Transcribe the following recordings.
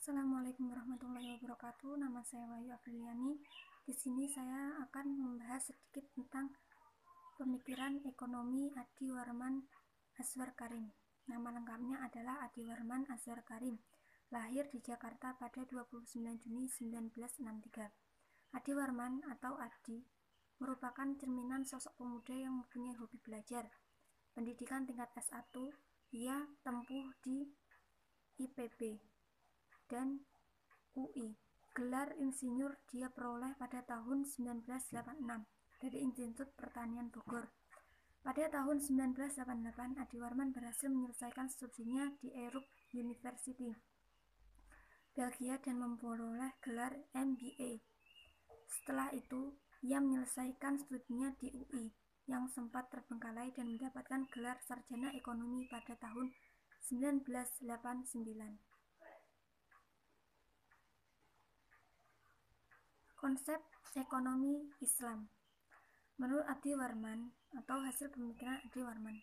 Assalamualaikum warahmatullahi wabarakatuh. Nama saya Wahyu Afriliani. Di sini saya akan membahas sedikit tentang pemikiran ekonomi Adi Warman Azwar Karim. Nama lengkapnya adalah Adi Warman Azwar Karim. Lahir di Jakarta pada 29 Juni 1963. Adi Warman atau Adi merupakan cerminan sosok pemuda yang mempunyai hobi belajar. Pendidikan tingkat S1 ia tempuh di IPB dan UI. Gelar insinyur dia peroleh pada tahun 1986 dari Institut Pertanian Bogor. Pada tahun 1988, Adi Warman berhasil menyelesaikan studinya di Europe University, Belgia dan memperoleh gelar MBA. Setelah itu, ia menyelesaikan studinya di UI yang sempat terbengkalai dan mendapatkan gelar sarjana ekonomi pada tahun 1989. Konsep ekonomi Islam menurut Adi Warman atau hasil pemikiran Adi Warman.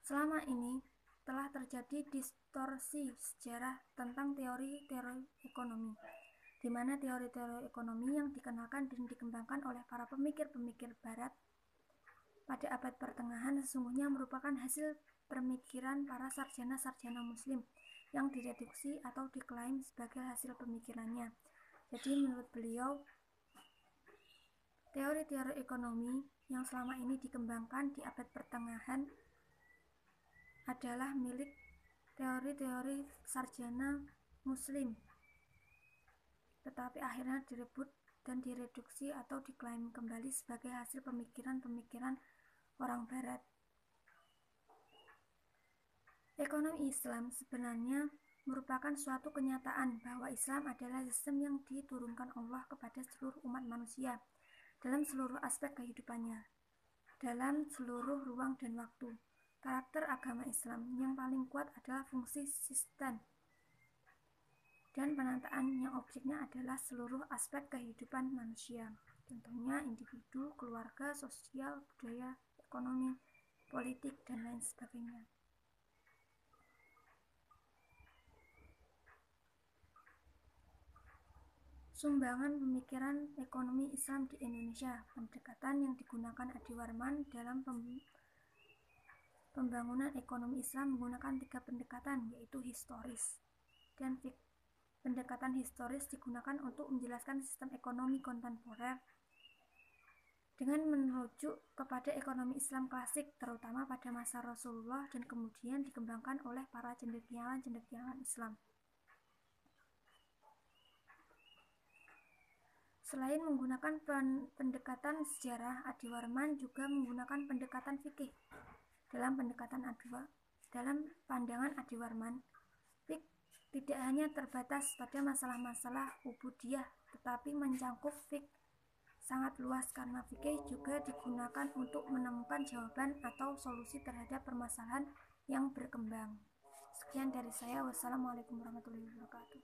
Selama ini telah terjadi distorsi sejarah tentang teori-teori ekonomi, di mana teori-teori ekonomi yang dikenalkan dan dikembangkan oleh para pemikir-pemikir Barat pada abad pertengahan sesungguhnya merupakan hasil pemikiran para sarjana-sarjana Muslim yang direduksi atau diklaim sebagai hasil pemikirannya. Jadi menurut beliau, teori-teori ekonomi yang selama ini dikembangkan di abad pertengahan adalah milik teori-teori sarjana Muslim, tetapi akhirnya direbut dan direduksi atau diklaim kembali sebagai hasil pemikiran-pemikiran orang Barat. Ekonomi Islam sebenarnya merupakan suatu kenyataan bahwa Islam adalah sistem yang diturunkan Allah kepada seluruh umat manusia dalam seluruh aspek kehidupannya, dalam seluruh ruang dan waktu. Karakter agama Islam yang paling kuat adalah fungsi sistem dan penataan yang objeknya adalah seluruh aspek kehidupan manusia, contohnya individu, keluarga, sosial, budaya, ekonomi, politik, dan lain sebagainya. Sumbangan pemikiran ekonomi Islam di Indonesia. Pendekatan yang digunakan Adi Warman dalam pembangunan ekonomi Islam menggunakan 3 pendekatan, yaitu historis dan pendekatan historis digunakan untuk menjelaskan sistem ekonomi kontemporer dengan merujuk kepada ekonomi Islam klasik, terutama pada masa Rasulullah, dan kemudian dikembangkan oleh para cendekiawan Islam. Selain menggunakan pendekatan sejarah, Adi Warman juga menggunakan pendekatan fikih. Dalam pandangan Adi Warman, fikih tidak hanya terbatas pada masalah-masalah ubudiyah, tetapi mencangkup fikih sangat luas karena fikih juga digunakan untuk menemukan jawaban atau solusi terhadap permasalahan yang berkembang. Sekian dari saya. Wassalamualaikum warahmatullahi wabarakatuh.